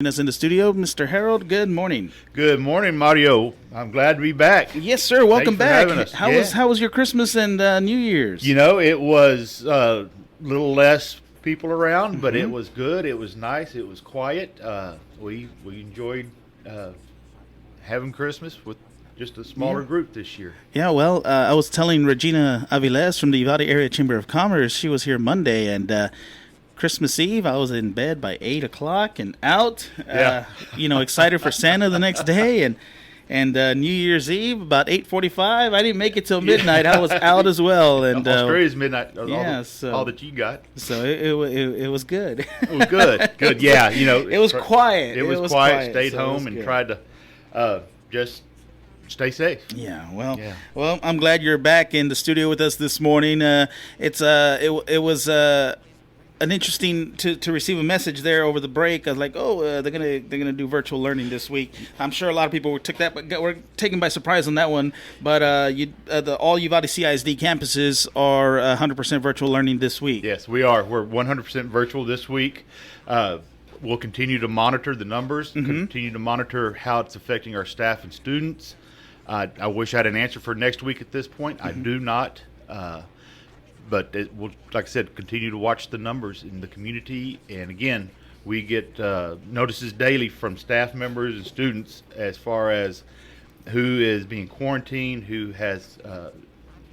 Us in the studio, Mr. Harold. Good morning. Good morning, Mario. I'm glad to be back. Yes, sir. Welcome Thanks for back. having us. How was your Christmas and New Year's? It was a little less people around, but it was good. It was nice. It was quiet. We enjoyed having Christmas with just a smaller group this year. Yeah, well, I was telling Regina Aviles from the Uvalde Area Chamber of Commerce. She was here Monday, and Christmas Eve, I was in bed by 8 o'clock and out. Excited for Santa the next day, and New Year's Eve about 8:45. I didn't make it till midnight. I was out as well. And Australia's midnight. All so that you got. So it was good. It was good. Good. Yeah. It was quiet. It was quiet. Stayed so home and tried to just stay safe. Yeah. Well, I'm glad you're back in the studio with us this morning. It was an interesting to receive a message there over the break. I was like, they're gonna do virtual learning this week. I'm sure a lot of people were taken by surprise on that one. But all Uvalde CISD campuses are 100% virtual learning this week. Yes, we are. We're 100% virtual this week. We'll continue to monitor the numbers, continue to monitor how it's affecting our staff and students. I wish I had an answer for next week at this point. I do not. But we'll, like I said, continue to watch the numbers in the community. And again, we get notices daily from staff members and students as far as who is being quarantined, who has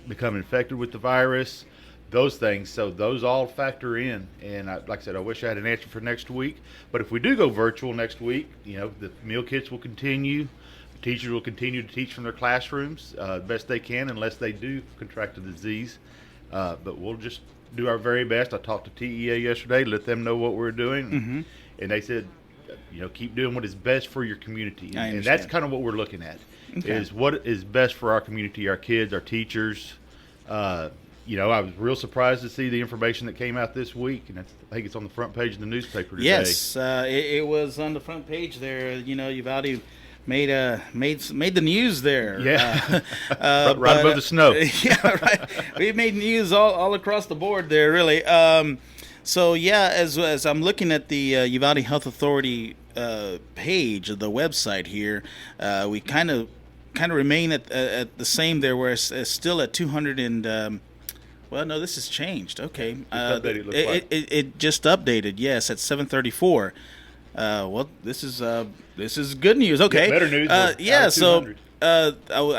become infected with the virus, those things. So those all factor in. And like I said, I wish I had an answer for next week. But if we do go virtual next week, the meal kits will continue. The teachers will continue to teach from their classrooms best they can, unless they do contract the disease. But we'll just do our very best. I talked to TEA yesterday, let them know what we're doing, and they said, keep doing what is best for your community. And that's kind of what we're looking at, is what is best for our community, our kids, our teachers. I was real surprised to see the information that came out this week, and I think it's on the front page of the newspaper today. Yes, it was on the front page there. Uvalde made the news there. Yeah, right above the snow. Yeah, right. We made news all across the board there, really. As I'm looking at the Uvalde Health Authority page of the website here, we kind of remain at the same there, where it's still at 200 and. Well, no, this has changed. Okay, it just updated. Yes, at 7:34. This is good news. Okay, better news. I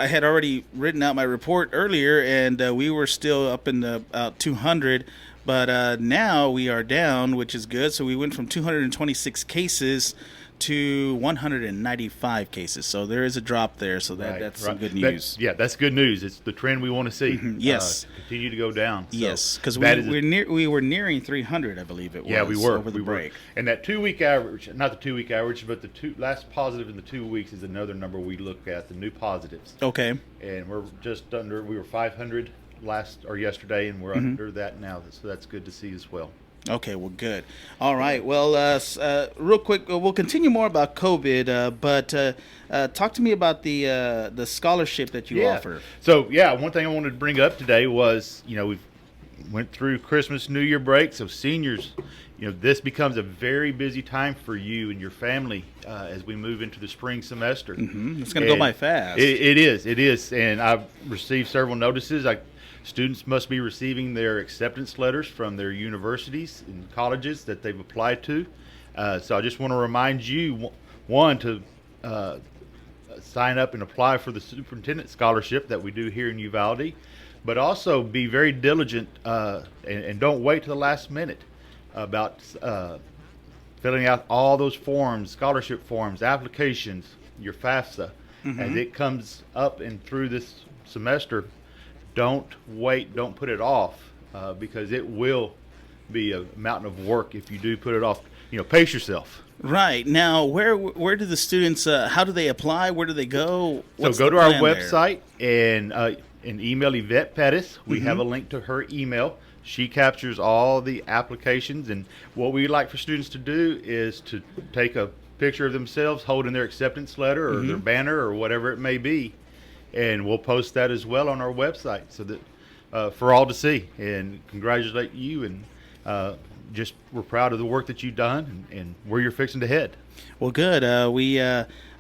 had already written out my report earlier, and we were still up in about 200, but now we are down, which is good. So we went from 226 cases to 195 cases. So there is a drop there. So that's some good news. That's good news. It's the trend we want to see. Yes, continue to go down. So yes, because we were nearing 300, I believe it was. Yeah, we were over the break. And that 2 week average, not the 2 week average, but the last positive in the 2 weeks is another number we look at, the new positives. Okay. And we're just under. We were 500 yesterday, and we're under that now. So that's good to see as well. Okay, well, good. All right. Well, real quick, we'll continue more about COVID, but talk to me about the scholarship that you offer. So, one thing I wanted to bring up today was, we went through Christmas, New Year break, so seniors, this becomes a very busy time for you and your family as we move into the spring semester. It's going to go by fast. It is, and I've received several notices. Students must be receiving their acceptance letters from their universities and colleges that they've applied to. So I just want to remind you, one, to sign up and apply for the superintendent scholarship that we do here in Uvalde, but also be very diligent and don't wait to the last minute about filling out all those forms, scholarship forms, applications, your FAFSA. As it comes up and through this semester, don't wait, don't put it off, because it will be a mountain of work if you do put it off. Pace yourself. Right. Now, where do the students, how do they apply? Where do they go? So go to our website and email Yvette Pettis. We have a link to her email. She captures all the applications, and what we like for students to do is to take a picture of themselves holding their acceptance letter or their banner or whatever it may be, and we'll post that as well on our website so that for all to see, and congratulate you and just we're proud of the work that you've done and where you're fixing to head. Well, good. We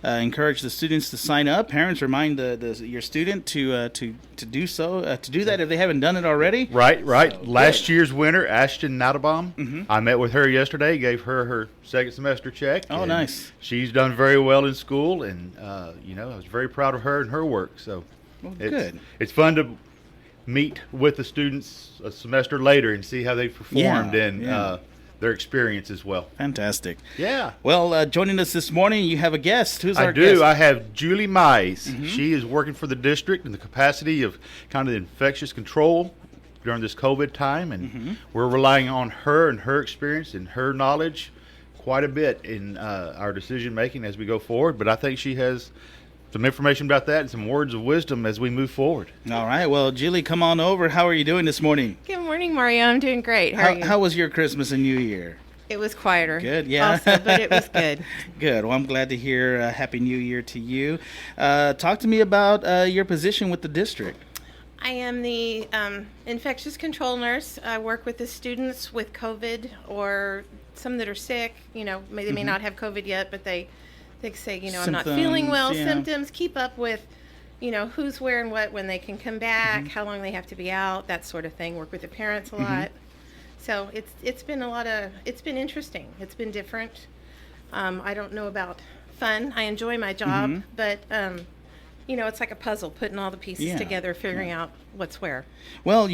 encourage the students to sign up. Parents, remind your student to do so. To do that if they haven't done it already. Right. So, Last year's winner, Ashton Nautabaum. I met with her yesterday. Gave her second semester check. Oh, nice. She's done very well in school, and I was very proud of her and her work. So, good. It's fun to meet with the students a semester later and see how they performed and their experience as well. Fantastic. Yeah. Well, joining us this morning, you have a guest. Who's our guest? guest? I have Julie Mize. She is working for the district in the capacity of kind of infectious control during this COVID time, and we're relying on her and her experience and her knowledge quite a bit in our decision making as we go forward. But I think she has some information about that and some words of wisdom as we move forward. All right. Well, Julie, come on over. How are you doing this morning? Good morning, Mario. I'm doing great. How are you? How was your Christmas and New Year? It was quieter. Good, yeah. Also, but it was good. Good. Well, I'm glad to hear Happy New Year to you. Talk to me about your position with the district. I am the infectious control nurse. I work with the students with COVID or some that are sick. They may not have COVID yet, but they say, I'm not feeling well, symptoms, keep up with, who's wearing what, when they can come back, how long they have to be out, that sort of thing. Work with the parents a lot. So it's been it's been interesting. It's been different. I don't know about fun. I enjoy my job, but, it's like a puzzle, putting all the pieces together, figuring out what's where. Well,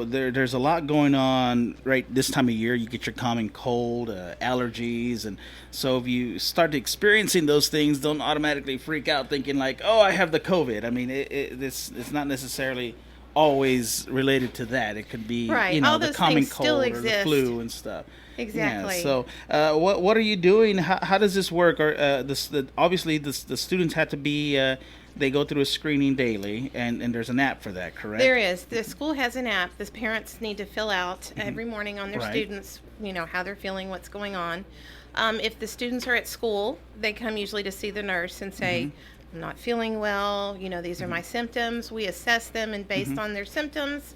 there's a lot going on right this time of year. You get your common cold, allergies, and so if you start experiencing those things, don't automatically freak out thinking like, oh, I have the COVID. I mean, it's not necessarily always related to that. It could be, the common cold or the flu and stuff. Exactly. Yeah, so, what are you doing? How does this work? Or obviously the students have to be. They go through a screening daily, and there's an app for that, correct? There is. The school has an app. The parents need to fill out every morning on their students, how they're feeling, what's going on. If the students are at school, they come usually to see the nurse and say, I'm not feeling well, these are my symptoms. We assess them, and based on their symptoms,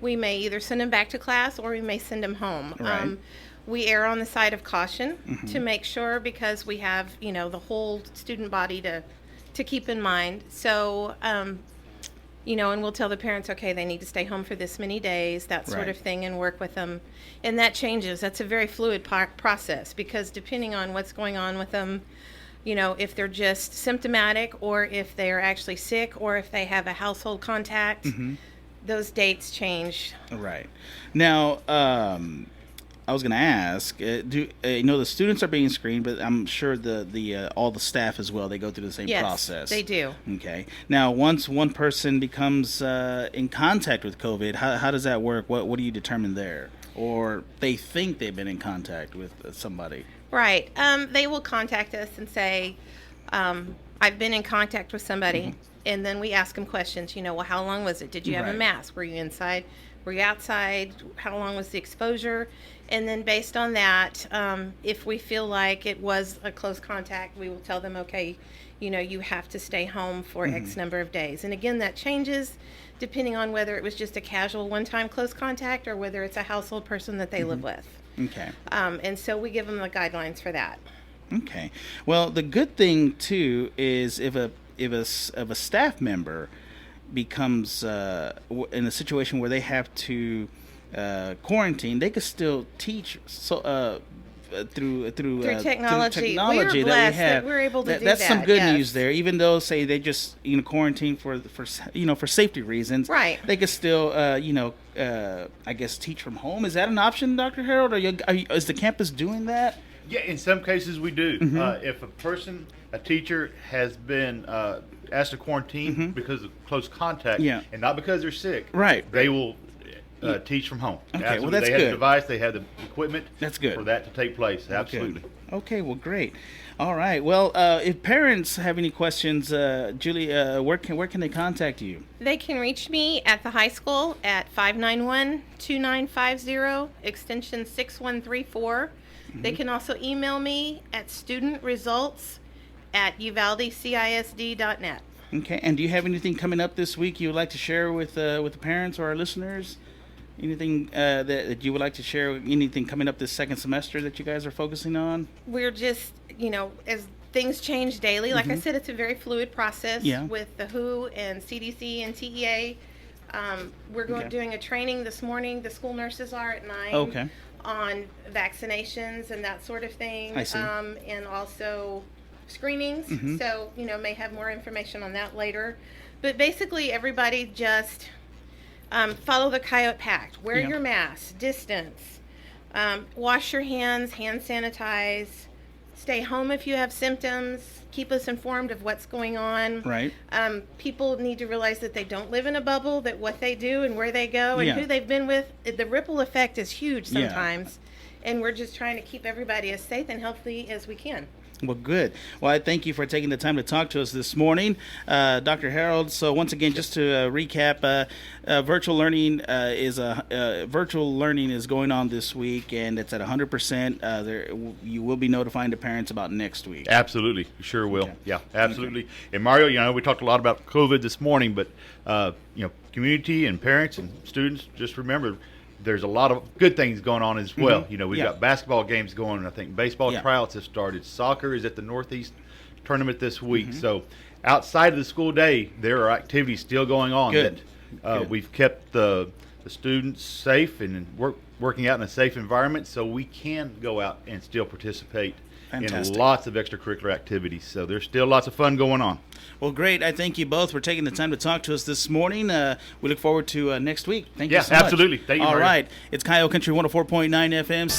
we may either send them back to class or we may send them home. Right. We err on the side of caution to make sure, because we have, the whole student body to keep in mind. So, and we'll tell the parents, okay, they need to stay home for this many days, that sort of thing, and work with them. And that changes. That's a very fluid process, because depending on what's going on with them, if they're just symptomatic or if they're actually sick or if they have a household contact, those dates change. Right. Now, I was going to ask, the students are being screened, but I'm sure the all the staff as well, they go through the same process. Yes, they do. Okay. Now, once one person becomes in contact with COVID, how does that work? What do you determine there? Or they think they've been in contact with somebody? Right. They will contact us and say, I've been in contact with somebody. And then we ask them questions, how long was it? Did you have a mask? Were you inside? Were you outside? How long was the exposure? And then based on that, if we feel like it was a close contact, we will tell them, okay, you have to stay home for X number of days. And again, that changes depending on whether it was just a casual one-time close contact or whether it's a household person that they live with. Okay. And so we give them the guidelines for that. Okay. Well, the good thing too is if a staff member becomes in a situation where they have to quarantine, they could still teach through technology we are blessed that we have. That we're able to do that's that. Some good news there. Even though, say, they just quarantine for safety reasons, right? They could still I guess teach from home. Is that an option, Dr. Harold? Is the campus doing that? Yeah, in some cases we do. If a teacher has been asked to quarantine because of close contact, and not because they're sick, right? They will teach from home. Okay, Absolutely. well, that's they good. have the device, they have the equipment. That's good for that to take place. Absolutely. Okay, well, great. All right. Well, if parents have any questions, Julie, where can they contact you? They can reach me at the high school at 591-2950, extension 6134. They can also email me at studentresults@uvaldecisd.net. Okay. And do you have anything coming up this week you would like to share with the parents or our listeners? Anything that you would like to share? Anything coming up this second semester that you guys are focusing on? We're just, as things change daily, like I said, it's a very fluid process with the WHO and CDC and TEA. We're doing a training this morning. The school nurses are at 9 on vaccinations and that sort of thing. I see. And also screenings. So, may have more information on that later. But basically, everybody just follow the Coyote Pact. Wear your mask, distance, wash your hands, hand sanitize, stay home if you have symptoms, keep us informed of what's going on. Right. People need to realize that they don't live in a bubble, that what they do and where they go and who they've been with, the ripple effect is huge sometimes. And we're just trying to keep everybody as safe and healthy as we can. Well, good. Well, I thank you for taking the time to talk to us this morning, Dr. Harold. So once again, just to recap, virtual learning is going on this week, and it's at 100%. You will be notifying the parents about next week. Absolutely, sure will. Okay. Yeah, absolutely. And Mario, we talked a lot about COVID this morning, but community and parents and students, just remember, there's a lot of good things going on as well. We've got basketball games going. I think baseball tryouts have started. Soccer is at the Northeast tournament this week. So outside of the school day, there are activities still going on. Good. That we've kept the students safe and working out in a safe environment, so we can go out and still participate in lots of extracurricular activities. So there's still lots of fun going on. Well, great. I thank you both for taking the time to talk to us this morning. We look forward to next week. Thank you so much. Yeah, absolutely. Thank you, All Mario. right. It's Coyote Country 104.9 FM.